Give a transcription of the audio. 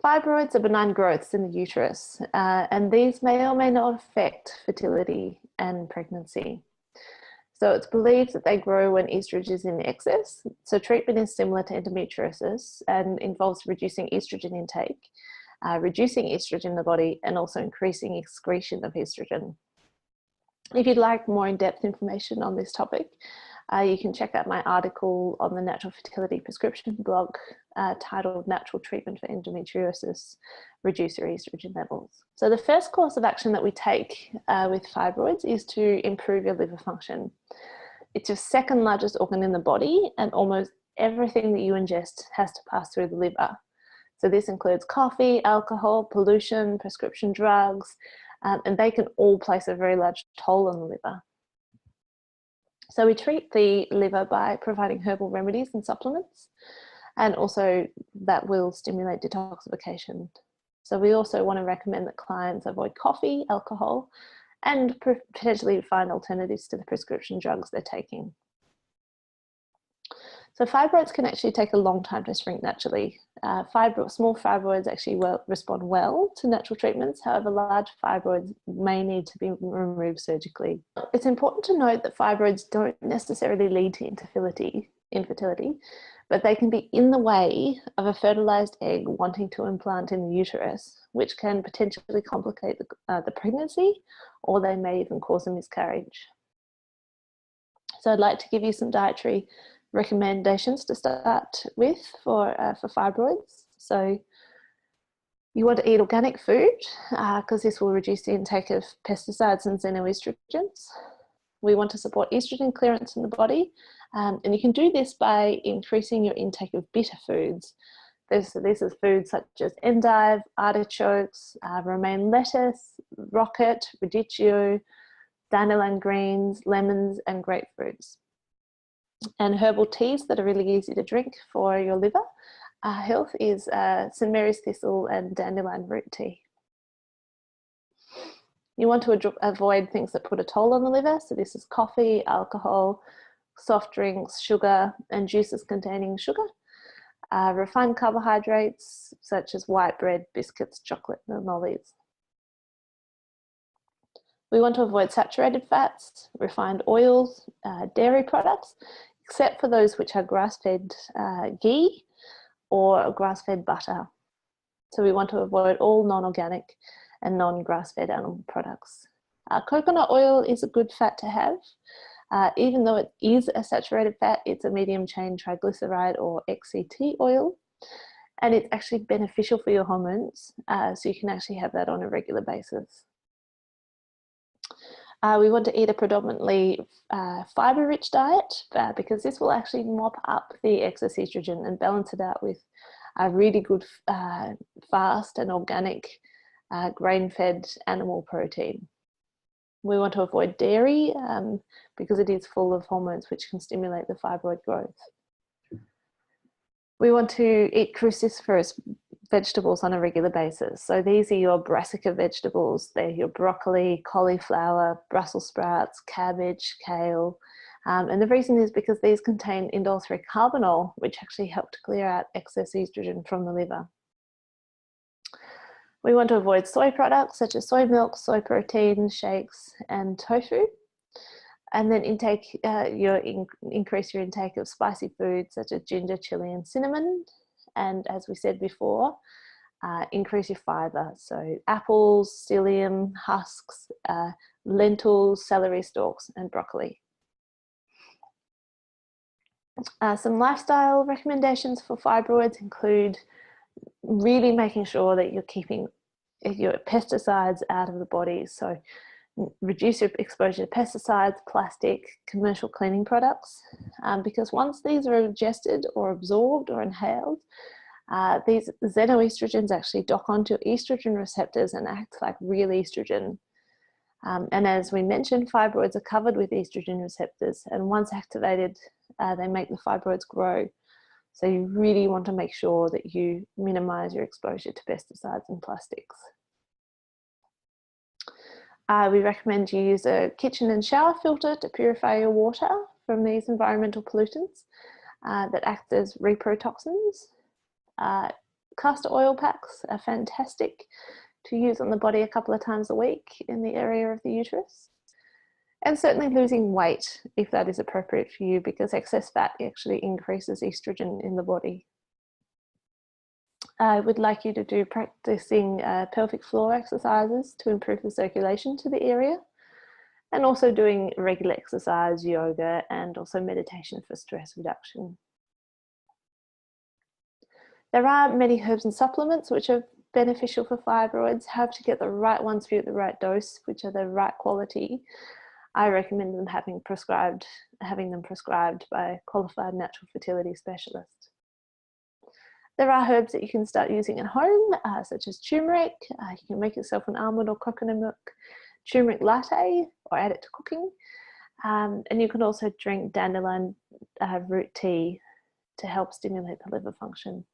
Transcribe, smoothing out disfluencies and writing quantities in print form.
Fibroids are benign growths in the uterus, and these may or may not affect fertility and pregnancy. So it's believed that they grow when estrogen is in excess. So treatment is similar to endometriosis and involves reducing estrogen intake, reducing estrogen in the body, and also increasing excretion of estrogen. If you'd like more in-depth information on this topic, you can check out my article on the Natural Fertility Prescription blog titled Natural Treatment for Endometriosis, Reduce Your Estrogen Levels. So the first course of action that we take with fibroids is to improve your liver function. It's your second largest organ in the body, and almost everything that you ingest has to pass through the liver. So this includes coffee, alcohol, pollution, prescription drugs, and they can all place a very large toll on the liver. So we treat the liver by providing herbal remedies and supplements, and also that will stimulate detoxification. So we also want to recommend that clients avoid coffee, alcohol, and potentially find alternatives to the prescription drugs they're taking. So fibroids can actually take a long time to shrink naturally. Small fibroids actually respond well to natural treatments. However, large fibroids may need to be removed surgically. It's important to note that fibroids don't necessarily lead to infertility, but they can be in the way of a fertilized egg wanting to implant in the uterus, which can potentially complicate the pregnancy, or they may even cause a miscarriage. So I'd like to give you some dietary recommendations to start with for fibroids. So you want to eat organic food because this will reduce the intake of pesticides and xenoestrogens. We want to support estrogen clearance in the body, and you can do this by increasing your intake of bitter foods. This is foods such as endive, artichokes, romaine lettuce, rocket, radicchio, dandelion greens, lemons, and grapefruits. And herbal teas that are really easy to drink for your liver health is St. Mary's thistle and dandelion root tea. You want to avoid things that put a toll on the liver. So this is coffee, alcohol, soft drinks, sugar, and juices containing sugar. Refined carbohydrates such as white bread, biscuits, chocolate, and lollies. We want to avoid saturated fats, refined oils, dairy products, except for those which are grass-fed ghee or grass-fed butter. So we want to avoid all non-organic and non-grass-fed animal products. Coconut oil is a good fat to have. Even though it is a saturated fat, it's a medium-chain triglyceride or XCT oil, and it's actually beneficial for your hormones, so you can actually have that on a regular basis. We want to eat a predominantly fiber-rich diet because this will actually mop up the excess estrogen and balance it out with a really good fast and organic grain-fed animal protein. We want to avoid dairy because it is full of hormones which can stimulate the fibroid growth. We want to eat cruciferous vegetables on a regular basis. So these are your brassica vegetables. They're your broccoli, cauliflower, Brussels sprouts, cabbage, kale. And the reason is because these contain indole 3-carbinol, which actually help to clear out excess estrogen from the liver. We want to avoid soy products such as soy milk, soy protein, shakes, and tofu. And then increase your intake of spicy foods such as ginger, chili, and cinnamon. And as we said before, increase your fiber. So apples, psyllium, husks, lentils, celery stalks, and broccoli. Some lifestyle recommendations for fibroids include really making sure that you're keeping your pesticides out of the body. So reduce your exposure to pesticides, plastic, commercial cleaning products, because once these are ingested or absorbed or inhaled, these xenoestrogens actually dock onto estrogen receptors and act like real estrogen. And as we mentioned, fibroids are covered with estrogen receptors, and once activated, they make the fibroids grow. So you really want to make sure that you minimize your exposure to pesticides and plastics. We recommend you use a kitchen and shower filter to purify your water from these environmental pollutants that act as reprotoxins. Castor oil packs are fantastic to use on the body a couple of times a week in the area of the uterus. And certainly losing weight if that is appropriate for you, because excess fat actually increases estrogen in the body. I would like you to do practicing pelvic floor exercises to improve the circulation to the area, and also doing regular exercise, yoga, and also meditation for stress reduction. There are many herbs and supplements which are beneficial for fibroids. Have to get the right ones for you at the right dose, which are the right quality. I recommend them having them prescribed by a qualified natural fertility specialist. There are herbs that you can start using at home, such as turmeric. You can make yourself an almond or coconut milk turmeric latte or add it to cooking. And you can also drink dandelion root tea to help stimulate the liver function.